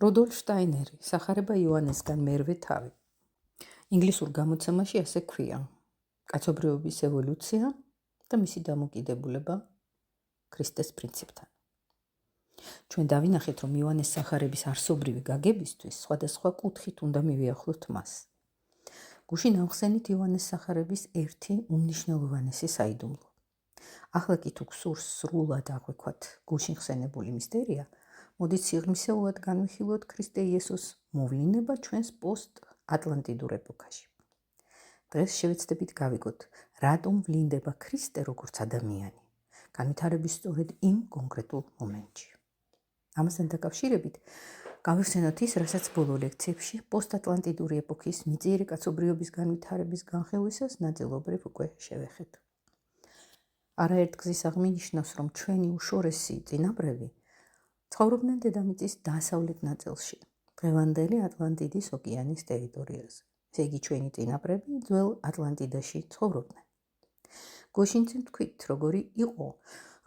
რუდოლფ შტაინერი, სახარება იოანესგან მერვე თავი. ინგლისურ გამოცემაში ასე ქვია: კაცობრიობის ევოლუცია და მისი დამოკიდებულება ქრისტეს პრინციპთან. ჩვენ დავინახეთ, რომ იოანეს სახარების არსობრივი გაგებისთვის სხვადასხვა კუთხით უნდა მივიახლოთ მას. გუშინ ავხსენით იოანეს სახარების ერთი უმნიშვნელოვანესი საიდუმლო. ახლა კი თუ გსურს სრულად აღვიქვათ გუშინ ხსენებული მისტერია, მოდით სიღრმისეულად განვიხილოთ ქრისტე იესოს მოვლინება ჩვენს პოსტ-ატლანტიდურ ეპოქაში. დღეს შევეცდებით გავიგოთ, რატომ ვლინდება ქრისტე როგორც ადამიანი, განვითარების სწორედ იმ კონკრეტულ მომენტში. ამასთან დაკავშირებით გავიხსენოთ ის, რასაც ბოლო ლექციებში პოსტ-ატლანტიდური ეპოქის მიწიერი კაცობრიობის განვითარების განხილვისას ნაწილობრივ უკვე შევეხეთ. არაერთ გზის აღმინიშნავს, რომ ჩვენი უშორესი წინაპრები ცხოვრობდნენ დედამიწის დასავლეთ ნაწილში, დღევანდელი ატლანტიდის ოკეანის ტერიტორიაზე. ესე იგი, ჩვენი წინაპრები ძველ ატლანტიდაში ცხოვრობდნენ. გუშინ ვთქვით,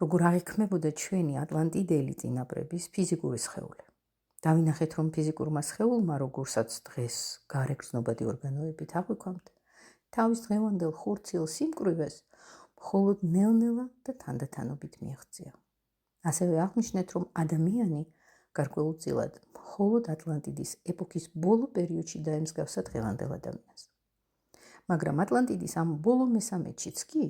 როგორ აღიქმებოდა ჩვენი ატლანტიდელი წინაპრების ფიზიკური სხეული. დავინახეთ, რომ ფიზიკურმა სხეულმა, როგორსაც დღეს გარეგრძნობადი ორგანოებით აღვიქვამთ, თავის დღევანდელ ხორციელ სიმკვრივეს მხოლოდ ნელ-ნელა და თანდათანობით მიაღწია. ასევე აღნიშნეთ, რომ ადამიანი გარკვეულწილად მხოლოდ ატლანტიდის ეპოქის ბოლო პერიოდში დაემსგავსა დღევანდელ ადამიანს. მაგრამ ატლანტიდის ამ ბოლო მესამედშიც კი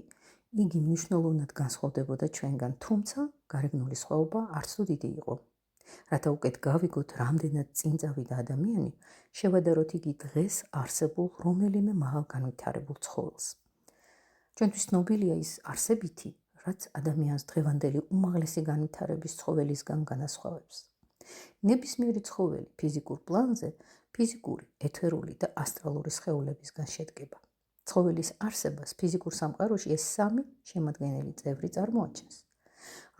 იგი მნიშვნელოვნად განსხვავდებოდა ჩვენგან, თუმცა გარეგნული სხვაობა არც თუ დიდი იყო. რათა უკეთ გავიგოთ, რამდენად წინ წავიდა ადამიანი, შევადაროთ იგი დღეს არსებულ რომელიმე მაღალ განვითარებულ ცხოველს. ჩვენთვის ცნობილია ის არსებითი, რაც ადამიანს დღევანდელი უმაღლესი განვითარების ცხოველისგან განასხვავებს. ნებისმიერი ცხოველი ფიზიკურ პლანზე ფიზიკური, ეთერული და ასტრალური სხეულებისგან შედგება. ცხოველის არსებას ფიზიკურ სამყაროში ეს სამი შემადგენელი წევრი წარმოაჩენს.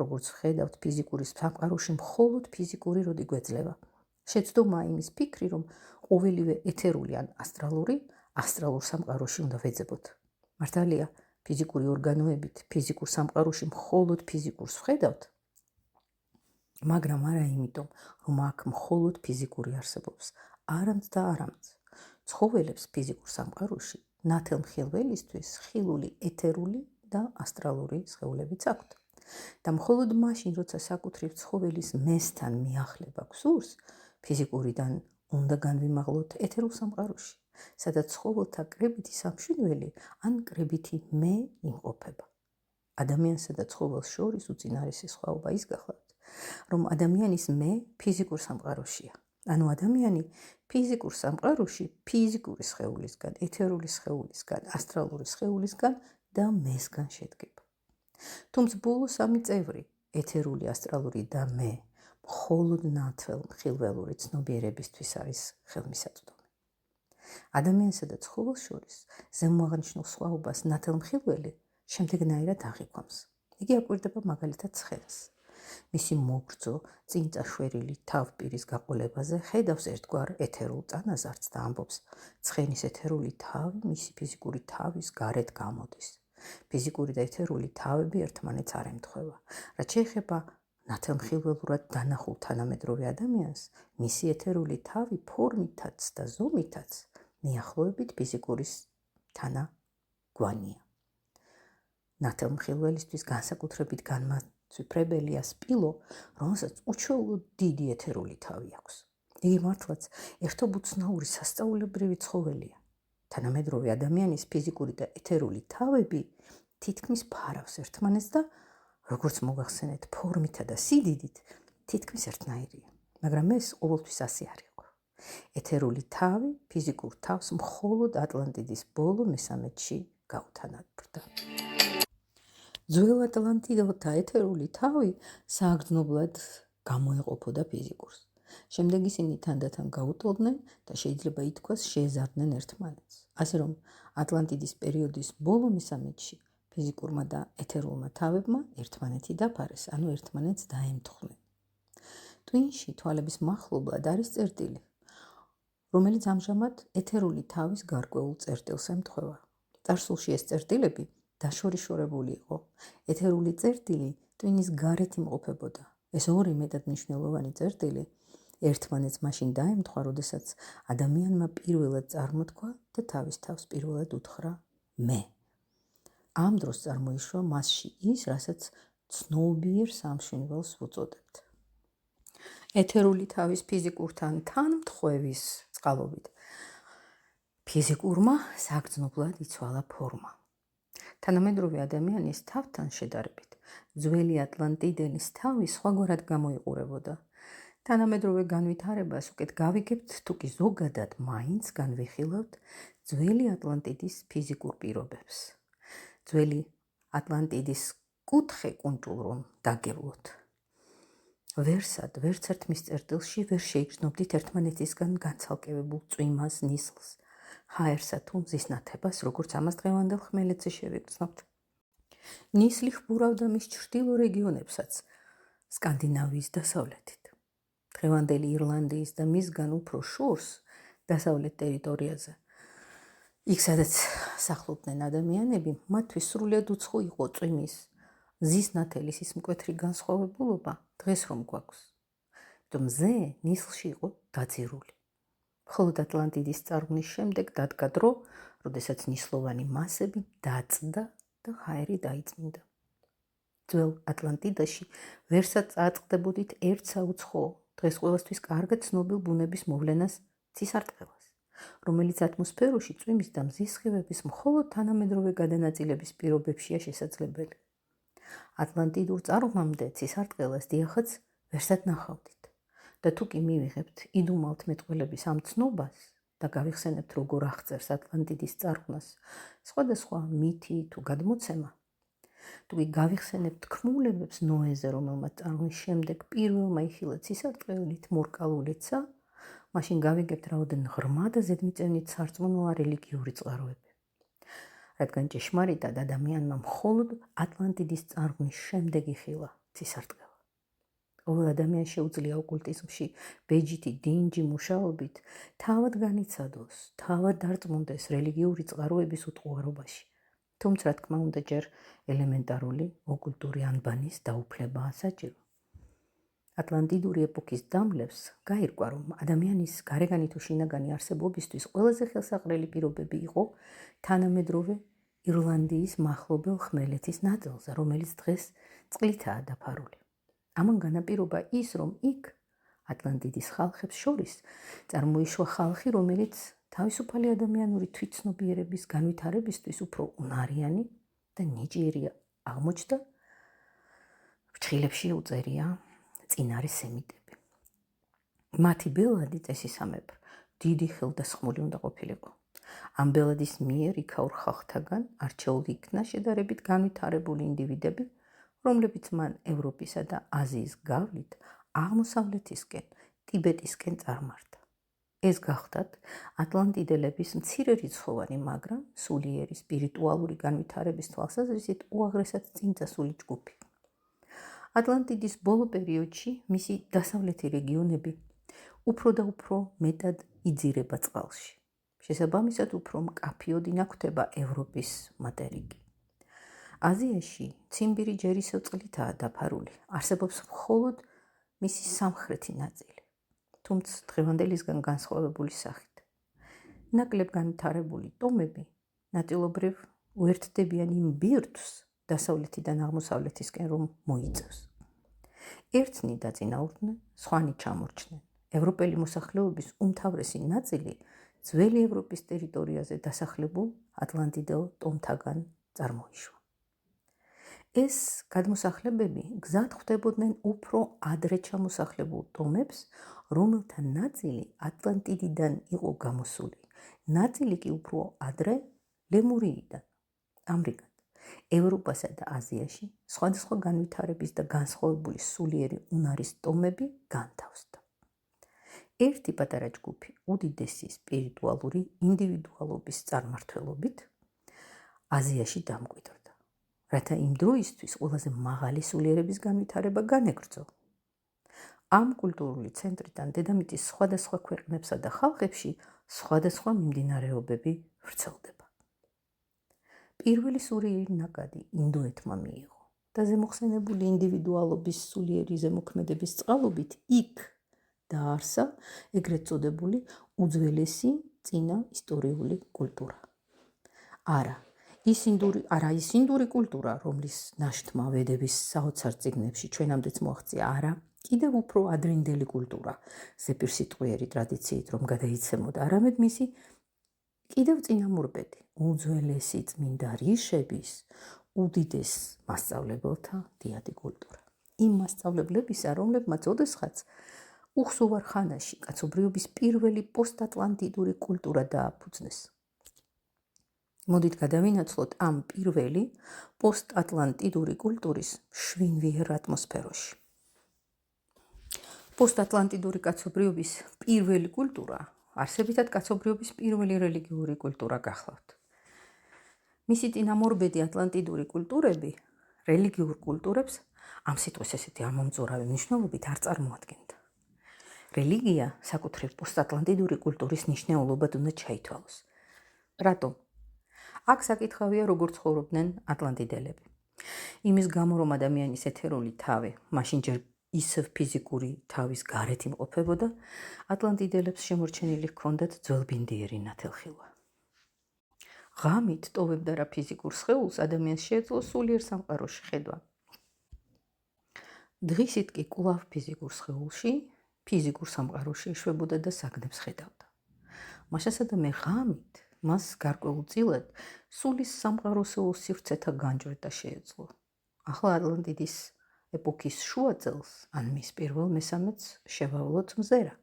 როგორც ვხედავთ, ფიზიკური სამყაროში მხოლოდ ფიზიკური როდი გვეძლება. შეცდომა იმის ფიქრი, რომ ყოველივე ეთერული ან ასტრალურ სამყაროში უნდა ვეძებოთ. მართალია, ფიზიკური ორგანოებით ფიზიკურ სამყაროში მხოლოდ ფიზიკურს ვხედავთ, მაგრამ არა იმიტომ, რომ აქ მხოლოდ ფიზიკური არსებობს, არამც და არამც. ცხოველებს ფიზიკურ სამყაროში ნათელმხილველისთვის ხილული ეთერული და ასტრალური სხეულებიც აქვთ. და მხოლოდ მაშინ, როცა საკუთრივ ცხოველის მესთან მიახლება გსურს, ფიზიკურიდან უნდა განვიმაღლოთ ეთერულ სამყაროში, სადაც ცხოველთა კრებითი სამშვიდველი ან კრებითი მე იმყოფება. ადამიანსა და ცხოველს შორის უწინარესი სხვაობა ის გახლავთ, რომ ადამიანის მე ფიზიკურ სამყაროშია. ანუ ადამიანი ფიზიკურ სამყაროში ფიზიკური სხეულისგან, ეთერული სხეულისგან, ასტრალური სხეულისგან და მესგან შედგება. თუმცა ბოლო სამი წევრი, ეთერული, ასტრალური და მე, მხოლოდ ნათელმხილველური ცნობიერებისთვის არის ხელმისაწვდომი. ადამიანსა და ცხოველს შორის ზემოაღნიშნულ სხვაობას ნათელმხილველი შემდეგნაირად აღიქვამს. იგი აკვირდება მაგალითად ცხენს. მისი მოგრძო, წინწაშვერილი თავპირის გაყოლებაზე ხედავს ერთგვარ ეთერულ წანაზარდს და ამბობს, ცხენის ეთერული თავი მისი ფიზიკური თავის გარეთ გამოდის. ფიზიკური და ეთერული თავები ერთმანეთს არ ემთხვევა. რაც შეეხება ნათელმხილველურად დანახულ თანამედროვე ადამიანს, მისი ეთერული თავი ფორმითაც და ზომითაც მიახლოებით ფიზიკურის თანაგვანია. ნათელმხილველისთვის განსაკუთრებით განმაცვიფრებელია სპილო, რომელსაც უჩვეულოდ დიდი ეთერული თავი აქვს. იგი მართლაც ერთობუცნაური სასწაულებრივი ცხოველია. თანამედროვე ადამიანის ფიზიკური და ეთერული თავები თითქმის ფარავს ერთმანეთს და, როგორც მოგახსენეთ, ფორმითა და სიდიდით თითქმის ერთნაირია. მაგრამ ეს ყოველთვის ასე არ იყო. ეთერული თავი ფიზიკურ თავს მხოლოდ ატლანტიდის ბოლო მესამედში გაუთანაბრდა. ძველ ატლანტიდელთა ეთერული თავი სააგრძნობლად გამოეყოფოდა ფიზიკურს. შემდეგ ისინი თანდათან გაუტოლდნენ და შეიძლება ითქვას შეეზარდნენ ერთმანეთს. ასე რომ ატლანტიდის პერიოდის ბოლო მესამედში ფიზიკურმა და ეთერულმა თავებმა ერთმანეთი დაფარეს, ანუ ერთმანეთს დაემთხნენ. ტვინში თვალების მახლობლად არის წერტილი, რომელიც ამჟამად ეთერული თავის გარკვეულ წერტილს ემთხვევა. წარსულში ეს წერტილები დაშორიშორებული იყო. ეთერული წერტილი ტვინის გარეთ იმყოფებოდა. ეს ორი მეტად მნიშვნელოვანი წერტილი ერთმანეთს მაშინ დაემთხვა, როდესაც ადამიანმა პირველად წარმოთქვა და თავის თავს პირველად უთხრა მე. ამ დროს წარმოიშვა მასში ის, რასაც ცნობიერ სამშვენივალს ვუწოდებთ. ეთერული თავის ფიზიკურთან თანმთხვევის წყალობით ფიზიკურმა საგრძნობლად იცვალა ფორმა. თანამედროვე ადამიანის თავთან შედარებით ძველი ატლანტიდელის თავი სხვაგვარად გამოიყურებოდა. თანამედროვე განვითარებას უკეთ გავიგებთ, თუკი ზოგადად მაინც განვიხილავთ ძველი ატლანტიდის ფიზიკურ პირობებს. ძველი ატლანტიდის კუთხე კუნჭულ რომ დაგევლოთ. ვერსად, ვერც ერთ მის წერტილში ვერ შეიგრძნობდით ერთმანეთისგან განცალკევებულ წვიმას, ნისლს, ჰაერსა თუ მზის ნათებას, როგორც ამას დღევანდელ ხმელეთზე შევიგრძნობთ. ნისლი ხბურავდა მის ჩრდილო რეგიონებსაც, სკანდინავიის დასავლეთით. დღევანდელი ირლანდიის და მისგან უფრო შორს, დასავლეთ ტერიტორიაზე, იქ სადაც სახლობდნენ ადამიანები, მათთვის სრულიად უცხო იყო წვიმის, მზის ნათელის ის მკვეთრი განსხვავებულობა დღეს რომ გვაქვს. მზე ნისლში იყო დაძირული. მხოლოდ ატლანტიდის წარღვნის შემდეგ დადგა დრო, როდესაც ნისლოვანი მასები დაწდა და ჰაერი დაიწმინდა. ძველ ატლანტიდაში ვერსად წააწყდებოდით ერთ საუცხოო, დღეს ყველასთვის კარგად ცნობილ ბუნების მოვლენას, ცისარტყელას, რომელიც ატმოსფეროში წვიმის და მზის სხივების მხოლოდ თანამედროვე გადანაწილების პირობებშია შესაძლებელი. ატლანტიდურ წარღვმამდე ცისარტყელას დიახაც ვერსად ნახავდით. და თუ კი მივიღებთ იდუმალთ მეტყველების ამ ცნობას და გავიხსენებთ როგორ აღწერს ატლანტიდის წარღვნას სხვადასხვა მითი თუ გადმოცემა, თუ კი გავიხსენებთ თქმულებებს ნოეზე, რომელმაც წარღვნის შემდეგ პირველმა იხილა ცისარტყელით მორკალულეცა, მაშინ გავიგებთ რაოდენ ღრმა და ზედმიწევნით სარწმუნოა რელიგიური წყაროები. რადგან ჭეშმარიტად ადამიანმა მხოლოდ ატლანტიდის წარღვნის შემდეგ იხილა ცისარტყელა. ყოველ ადამიანს შეუძლია ოკულტიზმში ბეჯითი დინჯი მუშაობით თავად განიცადოს, თავად დარწმუნდეს რელიგიური წყაროების უტყუარობაში. თუმცა, რა თქმა უნდა, ჯერ ელემენტარული ოკულტური ანბანის დაუფლებაა საჭირო. ატლანტიდური ეპოქის დამლევს გაირკვა, რომ ადამიანის გარეგანი თუ შინაგანი არსებობისთვის ყველაზე ხელსაყრელი პირობები იყო თანამედროვე ირლანდიის მახლობელ ხმელეთის ნაწილზე, რომელიც დღეს წყლითაა დაფარული. ამან განაპირობა ის, რომ იქ ატლანტიდის ხალხებს შორის წარმოიშვა ხალხი, რომელიც თავისუფალი ადამიანური თვითცნობიერების განვითარებისთვის უფრო უნარიანი და ნიჭიერი აღმოჩნდა. ფრჩხილებში უწერია წინარე სემიტები. მათი ბელადი წესისამებრ დიდი ხელდასხმული უნდა ყოფილიყო. ამ ბელადის მიერ იქაურ ხალხთაგან არჩეული იქნა შედარებით განვითარებული ინდივიდები, რომლებიც მან ევროპისა და აზიის გავლით აღმოსავლეთისკენ, ტიბეტისკენ წარმართა. ეს გახდათ ატლანტიდელების მცირერიცხოვანი, მაგრამ სულიერი სპირიტუალური განვითარების თვალსაზრისით უაღრესად წინწასული ჯგუფი. ატლანტიდის ბოლო პერიოდში მისი დასავლეთი რეგიონები უფრო და უფრო მეტად იძირება წყალში. შესაბამისად, უფრო მკაფიოდ ინაქვთება ევროპის მატერიკი. აზიაში ციმბირი ჯერ ისევ წყლითაა დაფარული, არსებობს მხოლოდ მისი სამხრეთი ნაწილი, თუმცა დღევანდელისგან განსხვავებული სახით. ნაკლებ განვითარებული ტომები ნაწილობრივ უერთდებიან იმ ბირთვს დასავლეთიდან აღმოსავლეთისკენ რომ მოიწევს. ერთნი დაწინაურდნენ, სხვანი ჩამორჩნენ. ევროპელი მოსახლეობის უმთავრესი ნაწილი ძველი ევროპის ტერიტორიაზე დასახლებულ ატლანტიდელ ტომთაგან წარმოიშვა. ეს გადმოსახლებები გზად ხვდებოდნენ უფრო ადრე ჩამოსახლებულ ტომებს, რომელთა ნაწილი ატლანტიდიდან იყო გამოსული, ნაწილი კი უფრო ადრე ლემურიიდან. ამრიგად, ევროპასა და აზიაში სხვადასხვა განვითარების და განსხვავებული სულიერი უნარის ტომები განთავსდა. ერთი პატარა ჯგუფი უდიდესი სპირიტუალური ინდივიდუალობის წარმმართველობით აზიაში დამკვიდრდა, რათა იმ დროისთვის ყველაზე მაღალი სულიერების განვითარება განეგრძო. ამ კულტურული ცენტრიდან დედამიწის სხვადასხვა ქვეყნებსა და ხალხებში სხვადასხვა მიმდინარეობები ვრცელდება. პირველი სულიერი ნაკადი ინდოეთმა მიიღო და ზემოხსენებული ინდივიდუალობის სულიერი ზემოქმედების წყალობით იქ დაარსა ეგრეთ წოდებული უძველესი წინა ისტორიული კულტურა. ის ინდური კულტურა, რომლის ნაშთმა ვედების საოცარ წიგნებში ჩვენამდეც მოაღწია, არა, კიდევ უფრო ადრინდელი კულტურა, ზეპირსიტყვიერი ტრადიციით რომ გადაიცემოდა, არამედ მისი კიდევ წინამორბედი, უძველესი წმინდა რიშების უდიდეს მასწავლებელთა დიადი კულტურა. იმ მასწავლებლებისა, რომლებმაც ოდესღაც უხსოვარ ხანაში კაცობრიობის პირველი პოსტატლანტიდური კულტურა დააფუძნეს. მოდით გადავინაცვლოთ ამ პირველი პოსტატლანტიდური კულტურის შვინვიერ ატმოსფეროში. პოსტატლანტიდური კაცობრიობის პირველი კულტურა არსებითად კაცობრიობის პირველი რელიგიური კულტურა გახლავთ. მისი წინამორბედი ატლანტიდური კულტურები რელიგიურ კულტურებს ამ სიტყვის ესეთი ამომწურავი მნიშვნელობით არ წარმოადგენდა. რელიგია საკუთრივ პოსტატლანტიდური კულტურის მნიშვნელობად უნდა ჩაითვალოს. რატომ? აქ საკითხავია, როგორ ცხოვრობდნენ ატლანტიდელები. იმის გამო, რომ ადამიანის ეთერული თავი მაშინ ჯერ ისევ ფიზიკური თავის გარეთ იმყოფებოდა, ატლანტიდელებს შემორჩენილი ჰქონდათ ძველბინდიერი ნათელხილვა. ღამით ტოვებდა რა ფიზიკურ სხეულს, ადამიანს შეეძლო სულიერ სამყაროში ხედვა. დღისით კი კვლავ ფიზიკურ სამყაროში ეშვებოდა და საგნებს ხედავდა. მაშასადამე ღამით მას გარკვეულწილად სულის სამყაროსეულ სივრცეთა განჯვრეტა შეეძლო. ახლა ატლანტიდის ეპოქის შუა წელს, ან მის პირველ მესამედს შევავლოთ მზერა,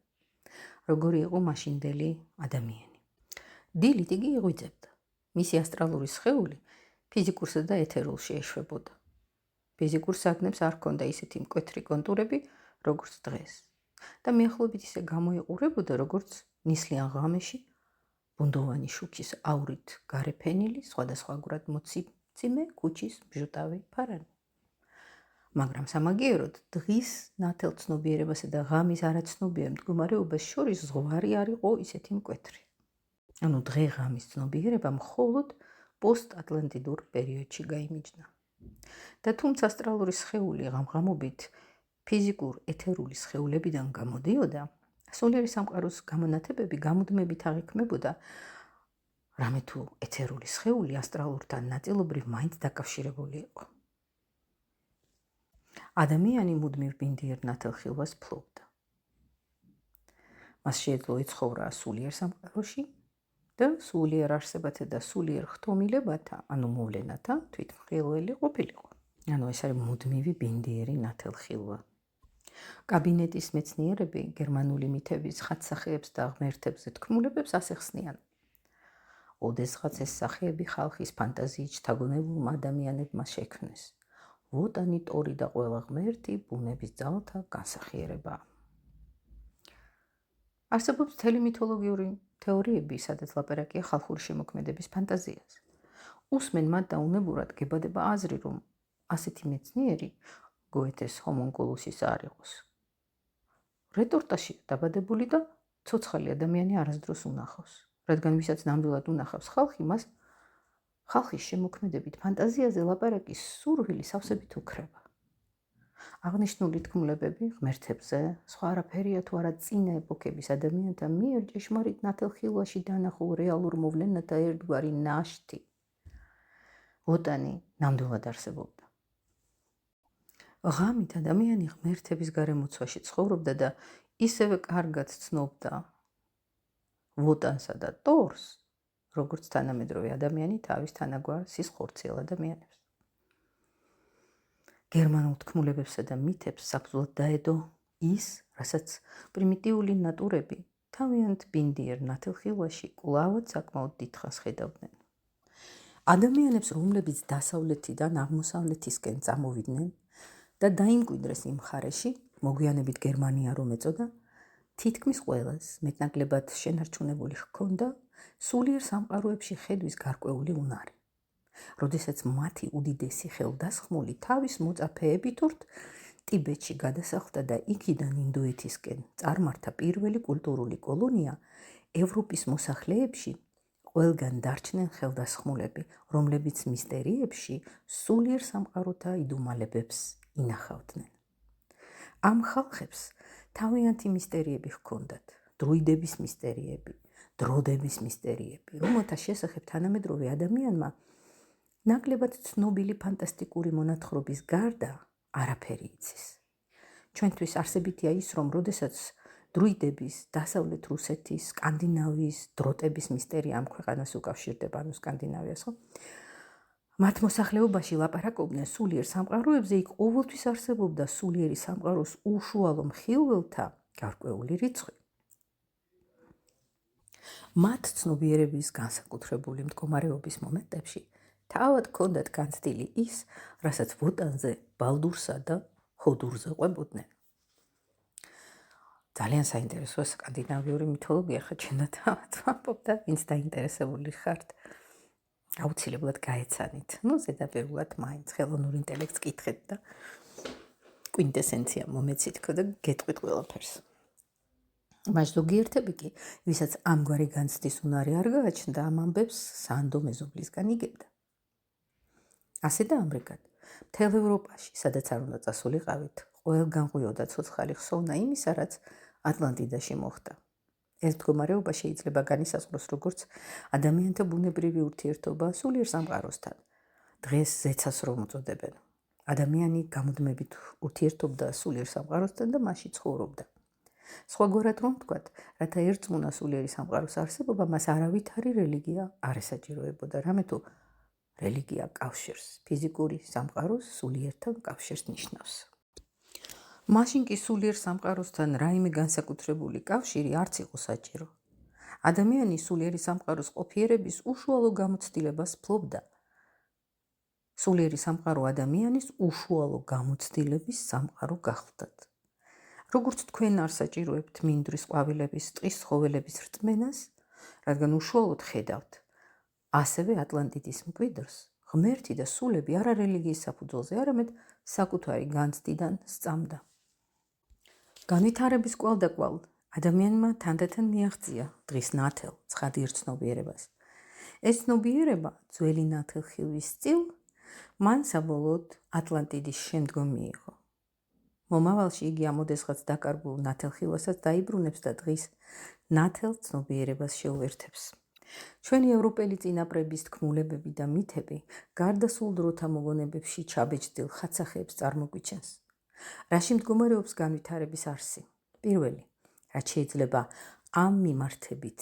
როგორი იყო მაშინდელი ადამიანი. დილით იგი იღვიძებდა. მისი ასტრალური სხეული ფიზიკურსა და ეთერულში ეშვებოდა. ფიზიკურ საგნებს არ ჰქონდა ისეთი მკვეთრი კონტურები, როგორც დღეს და მიახლოებით ისე გამოიყურებოდა, როგორც ნისლიან ღამეში ბუნდოვანი შუქის აურით გარეფენილი, სხვადასხვაგვარად მოციმე ქუჩის ბჟუტავი ფარანი. მაგრამ სამაგიეროდ დღის ნათელ ცნობიერებასა და ღამის არაცნობიერ მდგომარეობას შორის ზღვარი არ იყო ისეთი მკვეთრი. ანუ დღე-ღამის ცნობიერება მხოლოდ პოსტ-ატლანტიდურ პერიოდში გაიმიჯნა. და თუმცა ასტრალური სხეული ღამღამობით ფიზიკურ ეთერული სხეულებიდან გამოდიოდა, სულიერი სამყაროს გამონათებები გამუდმებით აღიქმებოდა, რამე თუ ეთერული სხეული ასტრალურთან ნაწილობრივ მაინც დაკავშირებული იყო. ადამიანი მუდმივ ბინდიერ ნათელხილვას ფლობდა. მას შეეძლო იცხოვრა სულიერ სამყაროში და სულიერ არსებათა და სულიერ ხტომილებათა, ანუ მოვლენათა თვითმხილველი ყოფილიყო. ანუ ეს არის მუდმივი ბინდიერი ნათელხილვა. კაბინეტის მეცნიერები გერმანული მითების ხატსახეებს და ღმერთებზე თქმულებებს ასე ხსნიან. ოდესღაც ეს სახეები ხალხის ფანტაზიით შთაგონებულმა ადამიანებმა შექმნეს. ვოტანი, ტორი და ყველა ღმერთი ბუნების ძალთა განსახიერებაა. არსებობს მთელი მითოლოგიური თეორიები, სადაც ლაპარაკია ხალხური შემოქმედების ფანტაზიაზე. უსმენ მათ დაუნებურად გებადება აზრი, რომ ასეთი მეცნიერი გოეთეს ჰომონკულუსის არ იყოს. რეტორტაში დაბადებული და ცოცხალი ადამიანი არასდროს უნახავს, რადგან ვისაც ნამდვილად უნახავს ხალხი, მას ხალხის შემოქმედებით ფანტაზიაზე ლაპარაკის სურვილი სავსებით უქრება. აღნიშნული თქმულებები ღმერთებზე, სხვა არაფერია თუ არა წინა ეპოქების ადამიანთა მიერ ჭეშმარიტ ნათელხილვაში დანახულ რეალურ მოვლენათა ერთგვარი ნაშთი. ვოტანი ნამდვილად არსებობდა. ღამით ადამიანი ღმერთების გარემოცვაში ცხოვრობდა და ისევე კარგად ცნობდა ვოტანსა და ტორს, როგორც თანამედროვე ადამიანი თავის თანაგვარ სისხორცელ ადამიანებს. გერმანულ თქმულებებსა და მითებს საფუძვლად დაედო ის, რასაც პრიმიტიული ნატურები თავიანთ ბინდიერ ნათელხილვაში კვლავად საკმაოდ დიდხანს ხედავდნენ. ადამიანებს, რომლებიც დასავლეთიდან აღმოსავლეთისკენ წამოვიდნენ და დაიმკვიდრეს იმ მხარეში, მოგვიანებით გერმანია რომ ეწოდა, თითქმის ყველას მეტნაკლებად შენარჩუნებული ჰქონდა სულიერ სამყაროებში ხედვის გარკვეული უნარი. როდესაც მათი უდიდესი ხელდასხმული თავის მოწაფეებით ტიბეტში გადასახლდა და იქიდან ინდოეთისკენ წარმართა პირველი კულტურული კოლონია, ევროპის მოსახლეებში ყველგან დარჩნენ ხელდასხმულები, რომლებიც მისტერიებში სულიერ სამყაროთა იდუმალებებს ინახავდნენ. ამ ხალხებს თავიანთი მისტერიები ჰქონდათ, დროიდების მისტერიები, დროდების მისტერიები, რომელთა შესახებ თანამედროვე ადამიანმა ნაკლებად ცნობილი ფანტასტიკური მონათხრობის გარდა არაფერი იცის. ჩვენთვის არსებითია ის, რომ როდესაც დროიდების, დასავლეთ რუსეთის, სკანდინავიის, დროტების მისტერია ამ ქვეყანას უკავშირდება, ანუ სკანდინავიას, ხო? მათ მოსახლეობაში ლაპარაკობდნენ სულიერ სამყაროებზე, იქ ყოველთვის არსებობდა სულიერი სამყაროს უშუალო მხილველთა გარკვეული რიცხვი. მათ ცნობიერების განსაკუთრებული მდგომარეობის მომენტებში თავად ჰქონდათ განცდილი ის, რასაც ვოტანზე, ბალდურსა და ჰოდურზე ყვებოდნენ. ძალიან საინტერესოა სკანდინავიური მითოლოგია, ხა ჩვენ თავად ვამბობ და ვინც დაინტერესებული ხართ, აუცილებლად გაეცანით. ზედაპირულად მაინც ხელოვნურ ინტელექტს კითხეთ და კვინტესენცია მომეცით და გეტყვით ყველაფერს. მას ზოგიერთები კი, ვისაც ამგვარი განცდის უნარი არ გააჩნდა, ამ ამბებს სანდო მეზობლისგან იგებდა. ასე და ამრიგად, მთელ ევროპაში, სადაც არ უნდა წასულიყავით, ყველგან ღვიოდა ცოცხალი ხსოვნა იმისა, რაც ატლანტიდაში მოხდა. ეს მდგომარეობა შეიძლება განისაზღვროს როგორც ადამიანთა ბუნებრივი ურთიერთობა სულიერ სამყაროსთან. დღეს ზეცას რომ უწოდებენ. ადამიანი გამუდმებით ურთიერთობდა სულიერ სამყაროსთან და მასში ცხოვრობდა. სხვაგვარად რომ ვთქვათ, რათა ერწმუნა სულიერი სამყაროს არსებობა, მას არავითარი რელიგია არ ესაჭიროებოდა, რამე თუ რელიგია კავშირს, ფიზიკური სამყაროს სულიერთან კავშირს ნიშნავს. მაშინ კი სულიერ სამყაროსთან რაიმე განსაკუთრებული კავშირი არც იყო საჭირო. ადამიანი სულიერი სამყაროს ყოფიერების უშუალო გამოცდილებას ფლობდა. სულიერი სამყარო ადამიანის უშუალო გამოცდილების სამყარო გახლდათ. როგორც თქვენ არ საჭიროებთ მინდვრის ყვავილების, ტყის ცხოველების რწმენას, რადგან უშუალოდ ხედავთ, ასევე ატლანტიდის მკვიდრს ღმერთი და სულები არა რელიგიის საფუძველზე, არამედ საკუთარი განცდიდან სწამდა. განვითარების კვალდაკვალ ადამიანმა თანდათან მიაღწია დღის ნათელ ცხადიერ ცნობიერებას. ეს ცნობიერება ძველი ნათელხილვის სტილ მან საბოლოოდ ატლანტიდის შემდგომ მიიღო. მომავალში იგი ამოდესღაც დაკარგულ ნათელხილვასაც დაიბრუნებს და დღის ნათელ ცნობიერებას შეუერთებს. ჩვენი ევროპელი წინაპრების თქმულებები და მითები გარდასულ დროთა მოგონებებში ჩაბეჭდილ ხაცახეებს წარმოგვიჩენს. რაში მდგომარეობს განვითარების არსი? პირველი, რაც შეიძლება ამ მიმართებით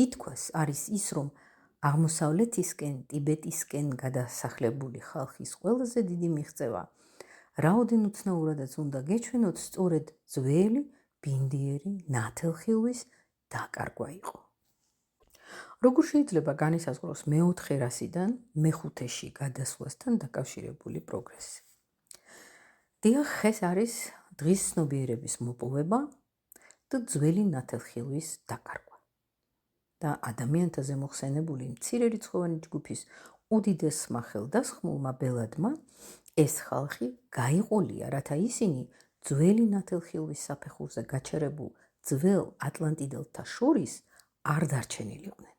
ითქვას, არის ის, რომ აღმოსავლეთისკენ, ტიბეტისკენ გადასახლებული ხალხის ყველაზე დიდი მიღწევა, რაოდენ უცნაურადაც უნდა გეჩვენოთ, სწორედ ძველი ბინდიერი ნათელხილვის დაკარგვა იყო. როგორ შეიძლება განისაზღვროს მეოთხე რასიდან მეხუთეში გადასვლასთან დაკავშირებული პროგრესი? დიახ, ეს არის დღის ცნობიერების მოპოვება და ძველი ნათელხილვის დაკარგვა. და ადამიანთა ზემოხსენებული მცირერიცხოვანი ჯგუფის უდიდესმა ხელდასხმულმა ბელადმა ეს ხალხი გაიყოლია, რათა ისინი ძველი ნათელხილვის საფეხურზე გაჩერებულ ძველ ატლანტიდელთა შორის არ დარჩენილიყვნენ.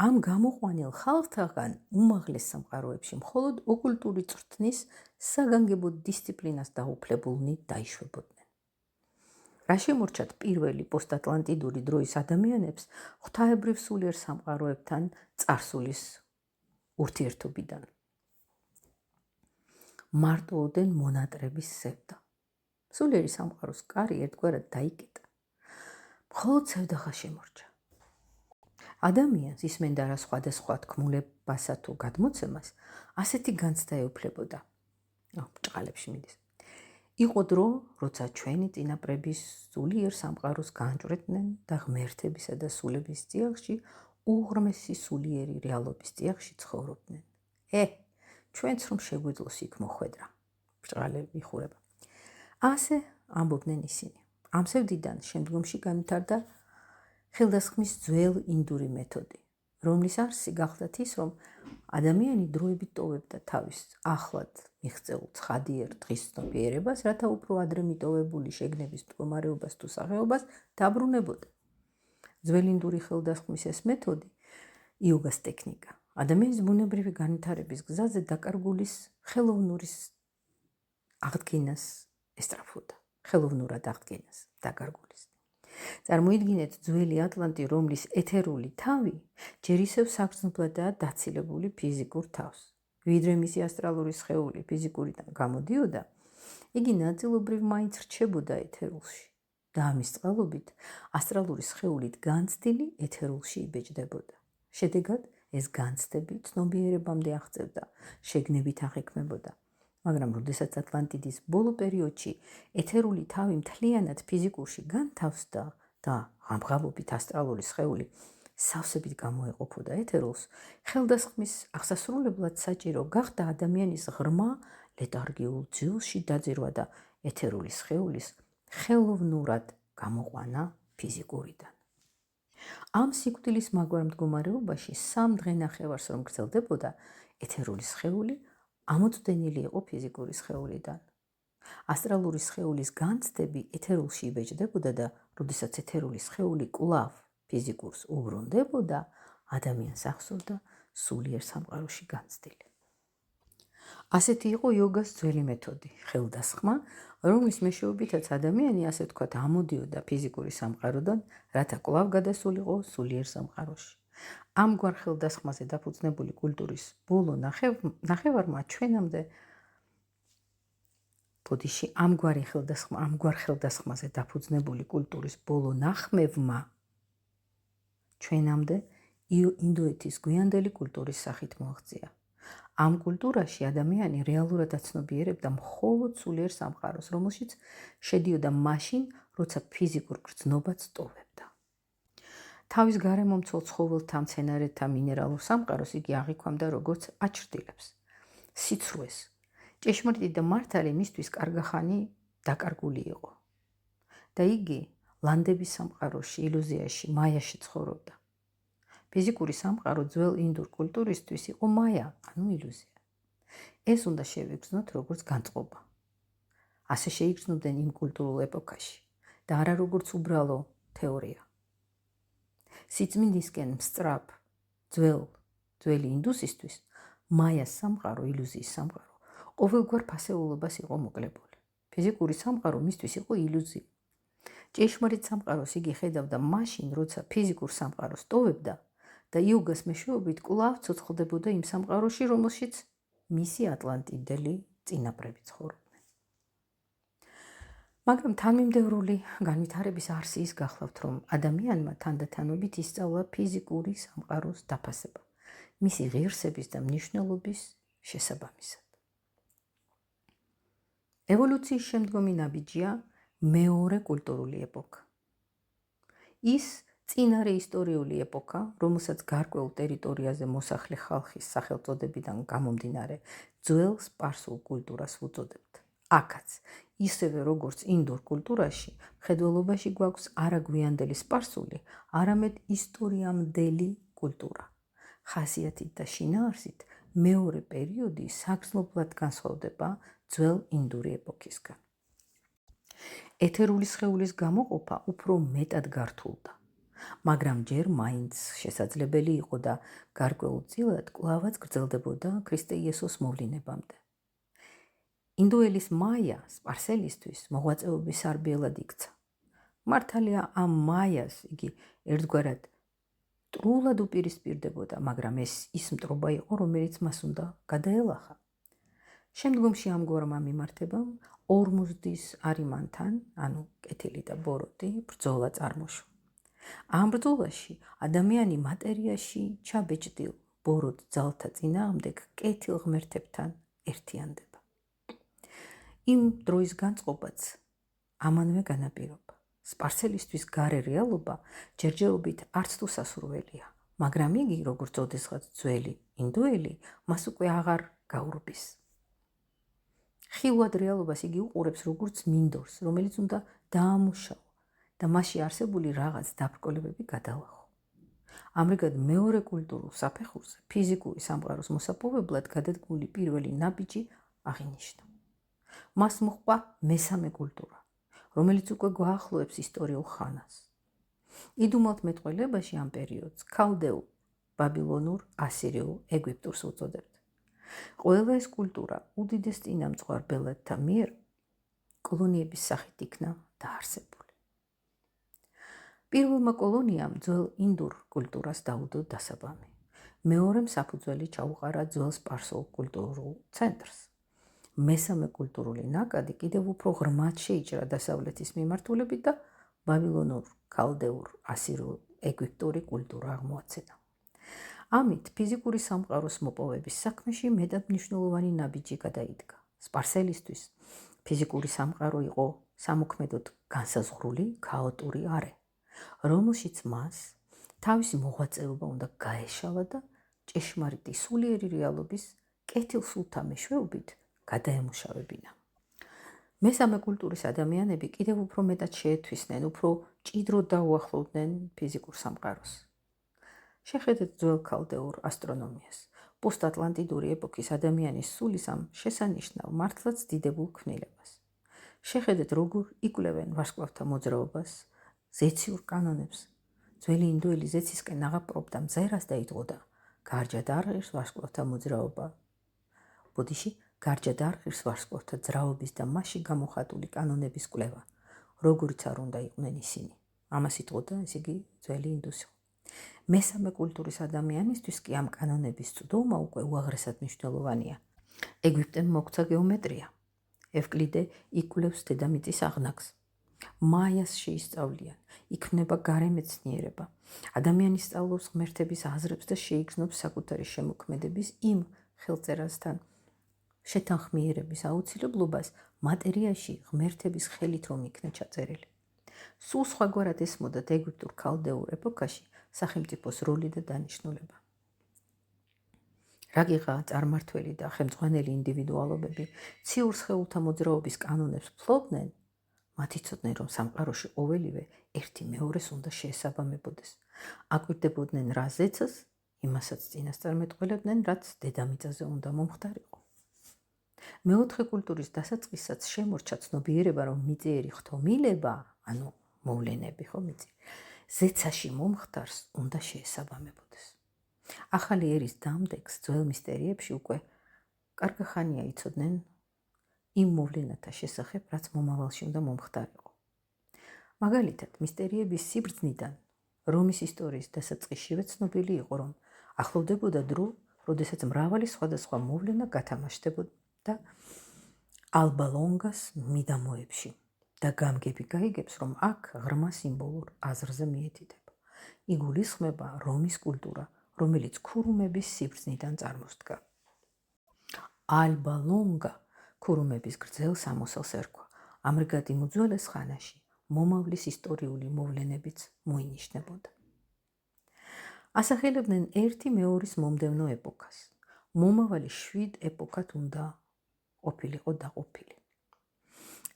ამ გამოყვანილ ხალხთაგან უმაღლეს სამყაროებში მხოლოდ ოკულტური წვრთნის საგანგებო დისციპლინას დაუფლებულნი დაიშვებოდნენ. რა შემორჩათ პირველი პოსტატლანტიდური დროის ადამიანებს ღვთაებრივ სულიერ სამყაროებთან წარსულის ურთიერთობიდან? მარტოოდენ მონატრების სევდა. სულიერი სამყაროს კარი ერთგვარად დაიკეტა. მხოლოდ სევდახა შემორჩა. ადამიანს ისმენდა რა სხვადასხვა თქმულებასა თუ გადმოცემას, ასეთი განცდა ეუფლებოდა. ბრჭყალებში მიდის. იყო დრო, როცა ჩვენი წინაპრების სულიერ სამყაროს განჭვრეტდნენ და ღმერთებისა და სულების წიაღში უღრმესი სულიერი რეალობის წიაღში ცხოვრობდნენ. ჩვენც რომ შეგვეძლოს იქ მოხვედრა. ბრჭყალები იხურება. ასე ამბობდნენ ისინი. ამ სევდიდან შემდგომში განვითარდა ხელდასხმის ძველ ინდური მეთოდი, რომლის არსი გახლდათ ის, რომ ადამიანი დროებით ტოვებდა თავის ახლად მიღწეულ ცხადიერ დღის ცნობიერებას, რათა უფრო ადრე მიტოვებული შეგნების მდგომარეობას თუ სახეობას დაბრუნებოდა. ძველი ინდური ხელდასხმის ეს მეთოდი, იოგას ტექნიკა, ადამიანის ბუნებრივი განვითარების გზაზე დაკარგულის ხელოვნურის აღდგენას ესწრაფვოდა. ხელოვნურად აღდგენას დაკარგულის. წარმოიდგინეთ ძველი ატლანტი, რომლის ეთერული თავი ჯერ ისევ საგრძნობლადაა დაცილებული ფიზიკურ თავს. ვიდრე მისი ასტრალური სხეული ფიზიკურიდან გამოდიოდა, იგი ნაწილობრივ მაინც რჩებოდა ეთერულში და ამის წყალობით ასტრალური სხეულით განცდილი ეთერულში იბეჭდებოდა. შედეგად ეს განცდები ცნობიერებამდე აღწევდა, შეგნებით აღექმებოდა. მაგრამ როდესაც ატლანტიდის ბოლო პერიოდში ეთერული თავი მთლიანად ფიზიკურში განთავსდა და ღამღამობით ასტრალური სხეული სავსებით გამოეყოფოდა ეთერულს, ხელდასხმის აღსასრულებლად საჭირო გახდა ადამიანის ღრმა ლეთარგიულ ძილში დაძირვა და ეთერული სხეულის ხელოვნურად გამოყვანა ფიზიკურიდან. ამ სიკვდილის მაგვარ მდგომარეობაში 3 დღე-ნახევარს რომ გრძელდებოდა, ეთერული სხეული ამოწმდენილი იყო ფიზიკური სხეულიდან. ასტრალური სხეულის განცდები ეთერულში იბეჭდებოდა და როდესაც ეთერული სხეული კვლავ ფიზიკურს უბრუნდებოდა, ადამიანს ახსოვდა სულიერ სამყაროში განცდილი. ასეთი იყო იოგას ძველი მეთოდი, ხელდასხმა, რომლის მეშვეობითაც ადამიანი, ასე ვთქვათ, ამოდიოდა ფიზიკური სამყაროდან, რათა კვლავ გადასულიყო სულიერ სამყაროში. ამგვარ ხელდასხმაზე დაფუძნებული კულტურის ბოლო ნახევარმა ჩვენამდე ამგვარ ხელდასხმაზე დაფუძნებული კულტურის ბოლო ნახმევმა ჩვენამდე ინდოეთის გვიანდელი კულტურის სახით მოაღწია. ამ კულტურაში ადამიანი რეალურად აცნობიერებდა მხოლოდ სულიერ სამყაროს, რომელშიც შედიოდა მაშინ, როცა ფიზიკურ გრძნობაც ტოვებდა. თავის გარემომცველ ცხოველთა, მცენარეთა, მინერალურ სამყაროს იგი აღიქვამდა როგორც აჩრდილებს, სიცრუეს. ჭეშმარიტი და მართალი მისთვის კარგახანი დაკარგული იყო და იგი ლანდების სამყაროში, ილუზიაში, მაიაში ცხოვრობდა. ფიზიკური სამყარო ძველ ინდურ კულტურისთვის იყო მაია, ანუ ილუზია. ეს უნდა შევიგრძნოთ როგორც განწყობა. ასე შეიგრძნობდნენ იმ კულტურულ ეპოქაში და არა როგორც უბრალო თეორია. სიწმინდისკენ მსწრაფ ძველი ინდუსისთვის მაიას სამყარო, ილუზიის სამყარო ყოველგვარ ფასეულობას იყო მოკლებული. ფიზიკური სამყარო მისთვის იყო ილუზია. ჭეშმარიტ სამყაროს იგი ხედავდა მაშინ, როცა ფიზიკურ სამყაროს ტოვებდა და იოგას მეშვეობით კვლავ ცოცხლდებოდა იმ სამყაროში, რომელშიც მისი ატლანტიდელი წინაპრები ცხოვრობდნენ. მაგრამ თანმიმდევრული განვითარების არსი ის გახლავთ, რომ ადამიანმა თანდათანობით ისწავლა ფიზიკური სამყაროს დაფასება, მისი ღირსების და მნიშვნელობის შესაბამისად. ევოლუციის შემდგომი ნაბიჯია მეორე კულტურული ეპოქა. ის წინარე ისტორიული ეპოქა, რომელსაც გარკვეულ ტერიტორიაზე მოსახლე ხალხის სახელწოდებიდან გამომდინარე ძველ სპარსულ კულტურას ვუწოდებთ. აქაც, ისევე როგორც ინდურ კულტურაში, მხედველობაში გვაქვს არა გვიანდელი სპარსული, არამედ ისტორიამდელი კულტურა. ხასიათით და შინაარსით მეორე პერიოდი საგრძნობლად განსხვავდება ძველ ინდური ეპოქისგან. ეთერული სხეულის გამოყოფა უფრო მეტად გართულდა, მაგრამ ჯერ მაინც შესაძლებელი იყო და გარკვეულწილად კვლავაც გრძელდებოდა ქრისტე იესოს მოვლინებამდე. ინდოელის მაია სპარსელისთვის მოღვაწეობის სარბიელად იქცა. მართალია ამ მაიას იგი ერთგვარად ტრულად უპირისპირდებოდა, მაგრამ ეს ის მტრობა იყო, რომელიც მას უნდა გადაელახა. შემდგომში ამგვარმა მიმართებამ ორმუზდის არიმანთან, ანუ კეთილი და ბოროტი, ბრძოლა წარმოშვა. ამ ბრძოლაში ადამიანი მატერიაში ჩაბეჭდილ ბოროტ ძალთა წინააღმდეგ კეთილ ღმერთებთან ერთიანდება. იმ დროის განწყობაც ამანვე განაპირობა. სპარსელისთვის გარე რეალობა ჯერჯერობით არც თუ სასურველია, მაგრამ იგი, როგორც ოდესღაც ძველი ინდოელი, მას უკვე აღარ გაურბის. ხილვად რეალობას იგი უყურებს როგორც მინდორს, რომელიც უნდა დაამუშაო და მასში არსებული რაღაც დაბრკოლებები გადალახო. ამრიგად მეორე კულტურულ საფეხურზე ფიზიკური სამყაროს მოსაპოვებლად გადადგმული პირველი ნაბიჯი აღინიშნა. მას მოჰყვა მესამე კულტურა, რომელიც უკვე გვაახლოებს ისტორიულ ხანას. იდუმალთ მეტყველებაში ამ პერიოდს ქალდეულ, ბაბილონურ, ასირიულ, ეგვიპტურს უწოდებთ. ყველა ეს კულტურა უდიდეს წინამძღვარ ბელადთა მიერ კოლონიების სახით იქნა დაარსებული. პირველმა კოლონიამ ძველ ინდურ კულტურას დაუდო დასაბამი. მეორემ საფუძველი ჩაუყარა ძველ სპარსულ კულტურულ ცენტრს. მესამე კულტურული ნაკადი კიდევ უფრო ღრმად შეიჭრა დასავლეთის მიმართულებით და ბაბილონურ, ქალდეურ, ასირულ, ეგვიპტური კულტურა აღმოაჩენა. ამით ფიზიკური სამყაროს მოპოვების საქმეში მეტად მნიშვნელოვანი ნაბიჯი გადაიდგა. სპარსელისთვის ფიზიკური სამყარო იყო სამოქმედოდ განსაზღვრული, ქაოტური არე, რომელშიც მას თავისი მოღვაწეობა უნდა გაეშალა და ჭეშმარიტი სულიერი რეალობის კეთილსულთა მეშვეობით გადაემუშავებინა. მესამე კულტურის ადამიანები კიდევ უფრო მეტად შეეთვისნენ, უფრო ჭიდროდ დაუახლოვდნენ ფიზიკურ სამყაროს. შეხედეთ ძველ ქალდეურ ასტრონომიას. პოსტატლანტიდური ეპოქის ადამიანის სულის ამ შესანიშნავ მართლაც დიდებულ ქმნილებას. შეხედეთ, როგორ იკვლევენ ვარსკვლავთა მოძრაობას, ზეციურ კანონებს. ძველი ინდოელი ზეცისკენ აღაპყრობდა მზერას და იტყოდა: გარჯად არ ღირს ვარსკვლავთა მოძრაობა. ბუდიში გარჯად არ ღირს ვარსკვლავთა ძრაობის და მასში გამოხატული კანონების კვლევა, როგორიც არ უნდა იყვნენ ისინი. ამას იტყოდა, ესე იგი, ძველი ინდუსი. მესამე კულტურის ადამიანისთვის კი ამ კანონების წვდომა უკვე უაღრესად მნიშვნელოვანია. ეგვიპტემ მოგვცა გეომეტრია. ევკლიდე იკვლევს დედამიწის აღნაგს. მაიას შეისწავლიან, იქმნება გარემეცნიერება. ადამიანი სწავლობს ღმერთების აზრებს და შეიგრძნობს საკუთარი შემოქმედების იმ ხელწერასთან შეთანხმიერების აუცილებლობას მატერიაში ღმერთების ხელით რომ იქნა ჩაწერილი. სულ სხვაგვარად ესმოდათ ეგვიპტურ ქალდეურ ეპოქაში სახელმწიფოს როლი და დანიშნულება. რაგიღა წარმართველი და ხელმძღვანელი ინდივიდუალობები ციურ სხეულთა მოძრაობის კანონებს ფლობდნენ, მათ იცოდნენ, რომ სამყაროში ყოველივე ერთი მეორეს უნდა შეესაბამებოდეს. აკვირდებოდნენ რა ზეცას, იმასაც წინასწარმეტყველებდნენ, რაც დედამიწაზე უნდა მომხდარიყო. მეოთხე კულტურის დასაწყისსაც შემორჩა ცნობიერება, რომ მიწიერი ხთომილება, ანუ მოვლენები ხო მიწი, ზეცაში მომხდარს უნდა შეესაბამებოდეს. ახალი ერის დამდეგს ძველ მისტერიებში უკვე კარგახანია იცოდნენ იმ მოვლენათა შესახებ, რაც მომავალში უნდა მომხდარიყო. მაგალითად, მისტერიების სიბრძნიდან რომის ისტორიის დასაწყისშივე ცნობილი იყო, რომ ახლოვდებოდა დრო, როდესაც მრავალი სხვადასხვა მოვლენა გათამაშდებოდა ალბა ლონგას მიდამოებში და გამგები გაიგებს, რომ აქ ღრმა სიმბოლურ აზრზე მიეთითება. იგულისხმება რომის კულტურა, რომელიც ქურუმების სიბრძნიდან წარმოსდგა. ალბა ლონგა ქურუმების გრძელ სამოსელს ერქვა. ამრიგად იმ უძველეს ხანაში მომავლის ისტორიული მოვლენებიც მოინიშნებოდა. ასახელებდნენ ერთი მეორის მომდევნო ეპოქას. მომავალი 7 ეპოქად უნდა ყოფილიყო დაყოფილი.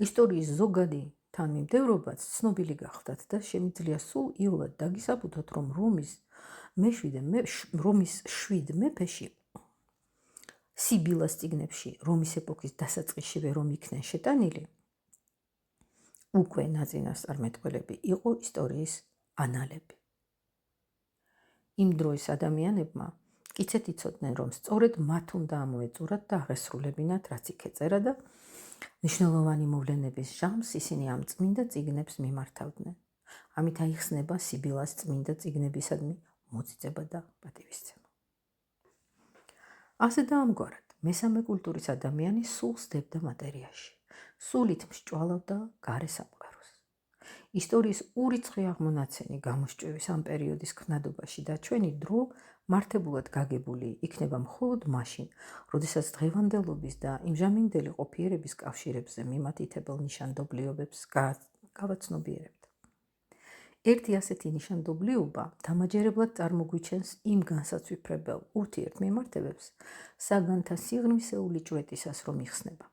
ისტორიის ზოგადი თანმიმდევრობაც ცნობილი გახდათ და შემიძლია სულ იოლად დაგისაბუთოთ, რომ რომის 7 მეფეში სიბილას წიგნებში რომის ეპოქის დასაწყისშივე რომ იქნენ შეტანილი, უკვე ნაწინასწარმეტყველები იყო ისტორიის ანალები. იმ დროის ადამიანებმა კიცეთ იცოდნენ, რომ სწორედ მათ უნდა ამოეწურათ და აღესრულებინათ, რაც იქ ეწერა და მნიშვნელოვანი მოვლენების ჟამს ისინი ამ წმინდა წიგნებს მიმართავდნენ. ამით აიხსნება სიბილას წმინდა წიგნებისადმი მოწიწება და პატივისცემა. ასე და ამგვარად, მესამე კულტურის ადამიანი სულ სდებდა მატერიაში. სულით მსჭვალავდა გარე სამყაროს. ისტორიის ურიცხი აღმონაცენი გამოსჭვევის ამ პერიოდის ქნადობაში და ჩვენი დრო მართებულად გაგებული იქნება მხოლოდ მაშინ, როდესაც დღევანდელობის და იმჟამინდელი ყოფიერების კავშირებზე მიმატითებელ ნიშანდობლიობებს გავაცნობიერებთ. ერთი ასეთი ნიშანდობლიობა დამაჯერებლად წარმოგვიჩენს იმ განსაცვიფრებელ ურთიერთმიმართებებს, საგანთა სიღრმისეული ჭვრეტისას რომ იხსნება.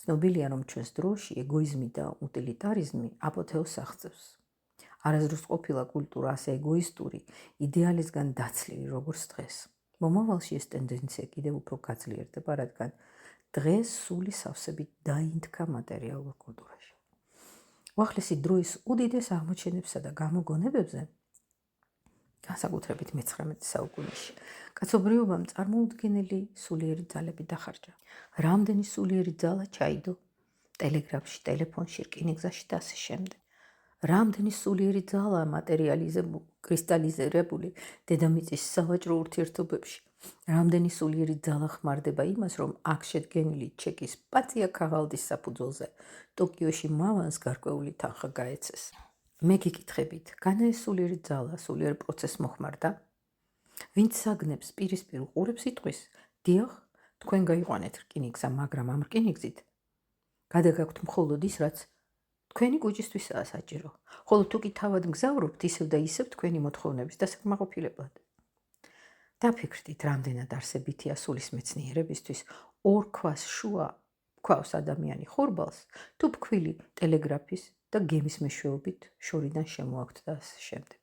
ცნობილია, რომ ჩვენს დროში ეგოიზმი და უტილიტარიზმი აპოთეოზს აღწევს. არასდროს ყოფილა კულტურა ასე ეგოისტური, იდეალისგან დაცლილი, როგორც დღეს. მომავალში ეს ტენდენცია კიდევ უფრო გაძლიერდება, რადგან დღეს სული სავსებით დაინთქა მატერიალურ კულტურაში. უახლესი დროის უდიდეს აღმოჩენებსა და გამოგონებებზე, განსაკუთრებით მე-19 საუკუნეში, კაცობრიობამ წარმოუდგენელი სულიერი ძალები დახარჯა. რამდენი სულიერი ძალა ჩაიდო ტელეგრაფში, ტელეფონში, რკინიგზაში და ასე შემდეგ. რამდენი სულიერი ძალა კრისტალიზირებული დედამიწის სავაჭრო ურთიერთობებში. რამდენი სულიერი ძალა ხმარდება იმას, რომ აქ შედგენილი ჩეკის პაწია ქაღალდის საფუძველზე ტოკიოში მავანს გარკვეული თანხა გაეცეს. მე გიკითხებით, განა ეს სულიერი ძალა სულიერ პროცესს მოხმარდა? ვინც საგნებს პირისპირ უყურებს იტყვის, დიახ, თქვენ გაიყვანეთ რკინიგზა, მაგრამ ამ რკინიგზით გადაგაქვთ მხოლოდ ის, რაც თქვენი კუჭისთვისაა საჭირო, ხოლო თუ კი თავად მგზავრობთ ისევ და ისევ თქვენი მოთხოვნების დასაკმაყოფილებლად. დაფიქრდით, რამდენად არსებითია სულის მეცნიერებისთვის ორ ქვას შუა ქვავს ადამიანი ხორბალს, თუ ფქვილი ტელეგრაფის და გემის მეშვეობით შორიდან შემოაქვთ და ასე შემდეგ.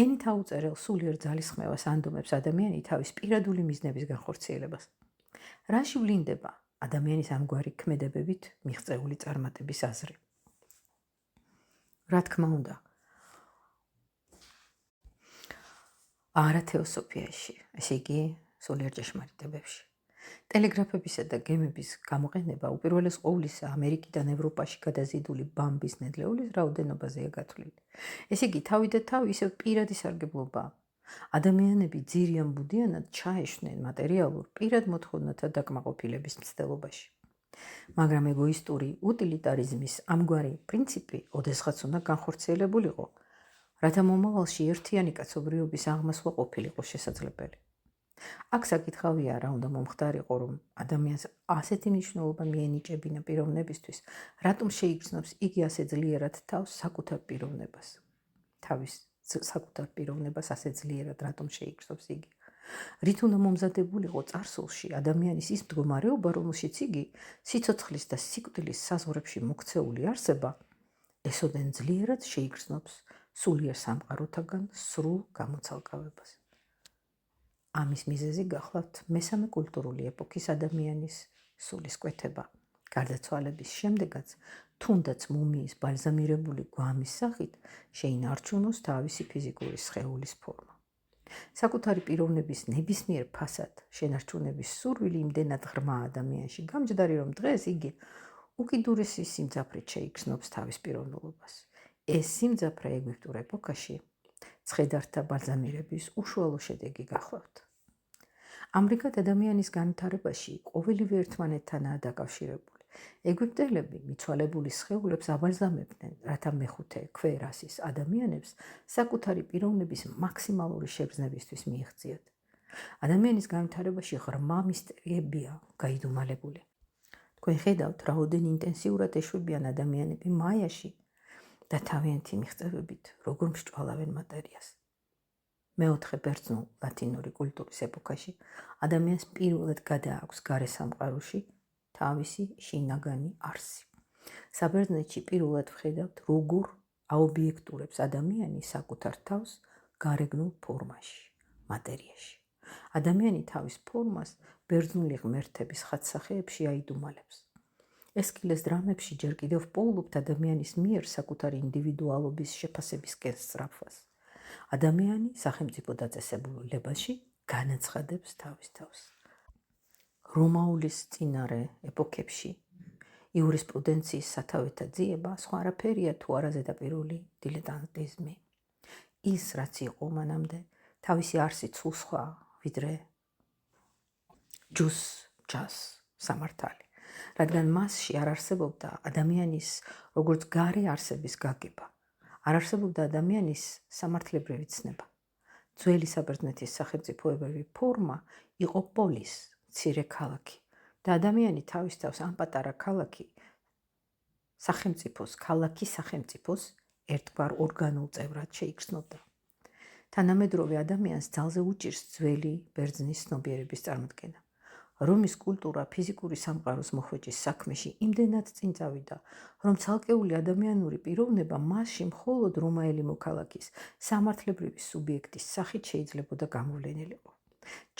ენით აუწერელ სულიერ ძალისხმევას ანდომებს ადამიანი თავის პირადული მიზნების განხორციელებას. რაში ვლინდება ადამიანის ამგვარი ქმედებებით მიღწეული წარმატების აზრი? რა თქმა უნდა, არა თეოსოფიაში, ესე იგი სულიერ ჭეშმარიტებებში. ტელეგრაფებისა და გემების გამოყენება უპირველეს ყოვლისა ამერიკიდან ევროპაში გადაზიდული ბამბის ნედლეულის რაოდენობაზეა გათვლილი. ესე იგი, თავი და თავი ისევ პირადი სარგებლობაა. ადამიანები ძირიან ბუდიანად ჩაეშვნენ მატერიალურ პირად მოთხოვნათა დაკმაყოფილების მცდელობაში. მაგრამ ეგოისტური უტილიტარიზმის ამგვარი პრინციპი ოდესღაც უნდა განხორციელებულიყო, რათა მომავალში ერთიანი კაცობრიობის აღმასვლა ყოფილიყო შესაძლებელი. აქ საკითხავია, რა უნდა მომხდარიყო, რომ ადამიანს ასეთი მნიშვნელობა მიენიჭებინა პიროვნებისთვის, რატომ შეიგრძნობს იგი ასე ძლიერად თავს საკუთარ პიროვნებას. თავის საკუთარ პიროვნებას ასე ძლიერად რატომ შეიგრძნობს იგი? რით უნდა მომზადებულიყო წარსულში ადამიანის ის მდგომარეობა, რომელშიც იგი სიცოცხლის და სიკვდილის საზღვრებში მოქცეული არსება ესოდენ ძლიერად შეიგრძნობს სულიერ სამყაროთაგან სრულ გამოცალკავებას. ამის მიზეზი გახლავთ მესამე კულტურული ეპოქის ადამიანის სულის კვეთება. გარდაცვალების შემდეგაც, თუნდაც მუმიის ბალზამირებული გვამის სახით შეინარჩუნოს თავისი ფიზიკური სხეულის ფორმა. საკუთარი პიროვნების ნებისმიერ ფასად შენარჩუნების სურვილი იმდენად ღრმა ადამიანში გამჯდარი, რომ დღეს იგი უკიდურესი სიმძაფრით შეიგრძნობს თავის პიროვნულობას. ეს სიმძაფრე ეგვიპტურ ეპოქაში ცხედართა ბალზამირების უშუალო შედეგი გახლავთ. ამრიგად ადამიანის განვითარებაში ყოველივე ერთმანეთთანაა დაკავშირებული. ეგვიპტელები მიცვალებული სხეულებს აბალზამებდნენ, რათა მეხუთე ქვერასის ადამიანებს საკუთარი პიროვნების მაქსიმალური შეგრძნებისთვის მიიღწიათ. ადამიანის განვითარებაში ღრმა მისტერიებია გაიდუმალებული. თქვენ ხედავთ, რაოდენი ინტენსიურად ეშვებიან ადამიანები მაიაში და თავიანთი მიღწევებით როგორ მსჭვალავენ მატერიას. მეოთხე ბერძნულ ლათინური კულტურის ეპოქაში ადამიანს პირველად გადააქვს გარე სამყაროში თავისი შინაგანი არსი. საბერძნეთში პირველად ვხედავთ, როგორ აობიექტურებს ადამიანი საკუთარ თავს გარეგნულ ფორმაში, მატერიაში. ადამიანი თავის ფორმას ბერძნული ღმერთების ხატსახეებში აიდუმალებს. ესკილეს დრამებში ჯერ კიდევ პოულობთ ადამიანის მიერ საკუთარი ინდივიდუალობის შეფასებისკენ სწრაფვას. ადამიანი სახელმწიფო დაწესებულებაში განაცხადებს თავის თავს. რომაულის წინარე ეპოქებში იურისპრუდენციის სათავეთა ძიება სხვა არაფერია თუ არა ზედაპირული დილეტანტიზმი. ის, რაც იყო მანამდე, თავისი არსით სულ სხვა, ვიდრე ჯას სამართალი, რადგან მასში არ არსებობდა ადამიანის როგორც გარე არსების გაგება, არ არსებობდა ადამიანის სამართლებრივი ცნება. ძველი საბერძნეთის სახელმწიფოებრივი ფორმა იყო პოლის, მცირე ქალაქი და ადამიანი თავის თავს ამ პატარა ქალაქის სახელმწიფოს ერთგვარ ორგანულ წევრად შეიგრძნობდა. თანამედროვე ადამიანს ძალზე უჭირს ძველი ბერძნის ცნობიერების წარმოდგენა. რომის კულტურა ფიზიკური სამყაროს მოხვეჭის საქმეში იმდენად წინ წავიდა, რომ ცალკეული ადამიანური პიროვნება მასში მხოლოდ რომაელი მოქალაქის სამართლებრივი სუბიექტის სახით შეიძლებოდა გამოვლენილიყო.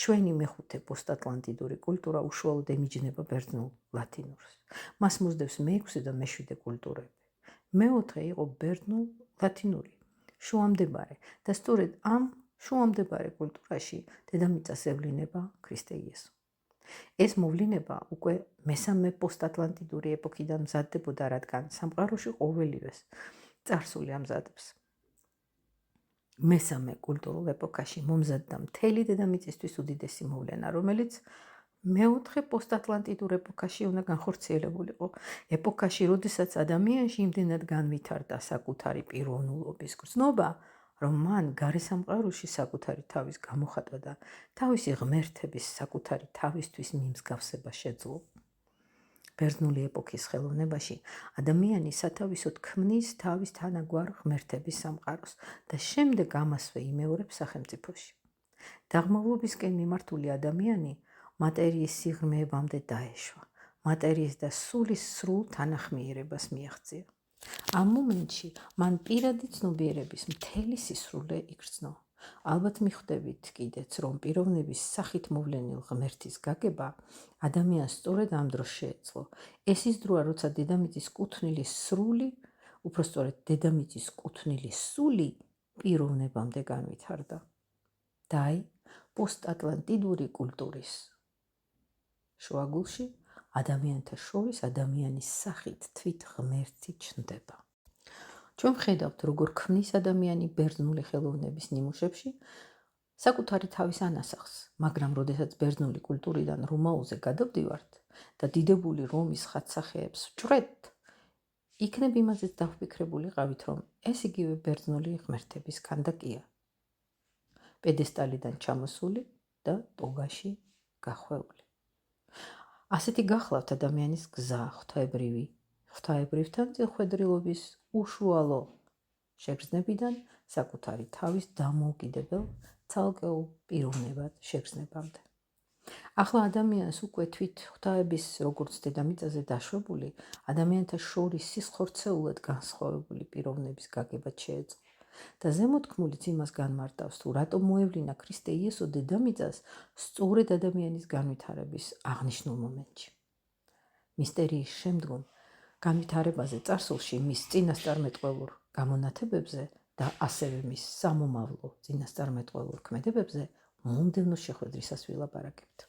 ჩვენი მეხუთე პოსტატლანტიდური კულტურა უშუალოდ ემიჯნება ბერძნულ ლათინურს. მას მოსდევს მეექვსე და მეშვიდე კულტურები. მეოთხე იყო ბერძნულ ლათინური, შუამდებარე და სწორედ ამ შუამდებარე კულტურაში დედამიწას ევლინება ქრისტე იესო. ეს მოვლინება უკვე მესამე პოსტატლანტიდური ეპოქიდან მზადდებოდა, რადგან სამყაროში ყოველივეს წარსული ამზადებს. მესამე კულტურულ ეპოქაში მომზადდა მთელი დედამიწისთვის უდიდესი მოვლენა, რომელიც მეოთხე პოსტატლანტიდურ ეპოქაში უნდა განხორციელებულიყო. ეპოქაში, როდესაც ადამიანში იმდენად განვითარდა საკუთარი პიროვნულობის გრძნობა, რომ მან გარე სამყაროში საკუთარი თავის გამოხატვა და თავისი ღმერთების საკუთარი თავისთვის მიმსგავსება შეძლო. ბერძნული ეპოქის ხელოვნებაში ადამიანი სათავისოდ ქმნის თავის თანაგვარ ღმერთების სამყაროს და შემდეგ ამასვე იმეორებს სახელმწიფოში. დაღმავლობისკენ მიმართული ადამიანი მატერიის სიღრმეებამდე დაეშვა, მატერიის და სულის სრულ თანახმიერებას მიაღწია. ამ მომენტში მან პირადი ცნობიერების მთელი სისრულე იგრძნო. ალბათ მიხვდებით კიდეც, რომ პიროვნების სახით მოვლენილ ღმერთის გაგება ადამიანს სწორედ ამ დროს შეეძლო. ეს ის დროა, როცა დედამიწის კუთვნილი სრული, უпростоრედ დედამიწის კუთვნილი სული პიროვნებამდე განვითარდა. და აი, პოსტატლანტიდური კულტურის შუაგულში ადამიანთა შორის ადამიანის სახით თვით ღმერთი ჩნდება. ჩვენ ვხედავთ, როგორ ქმნის ადამიანი ბერძნული ხელოვნების ნიმუშებში საკუთარი თავის ანასახს, მაგრამ როდესაც ბერძნული კულტურიდან რომაულზე გადავდივართ და დიდებული რომის ხატსახეებს ვჭვრეთ, იქნებ იმაზეც დავფიქრებულიყავით, რომ ეს იგივე ბერძნული ღმერთების ქანდაკია, პედესტალიდან ჩამოსული და ტოგაში გახვეული. ასეთი გახლავთ ადამიანის გზა ღვთაებრივთან წილხვედრილობის უშუალო შეგრძნებიდან საკუთარი თავის დამოუკიდებელ ცალკეულ პიროვნებად შეგრძნებამდე. ახლა ადამიანს უკვე თვით ღვთაების როგორც დედამიწაზე დაშვებული ადამიანთა შორის სისხლხორცეულად განსხვავებული პიროვნების გაგება შეეძლო. და ზემოთქმულიც იმას განმარტავს, თუ რატომ მოევლინა ქრისტე იესო დედამიწას სწორედ ადამიანის განვითარების აღნიშნულ მომენტში. მისტერიის შემდგომ განვითარებაზე წარსულში მის წინასწარმეტყველურ გამონათებებზე და ასევე მის სამომავლო წინასწარმეტყველურ ქმედებებზე მომდევნო შეხვედრისას ვილაპარაკებთ.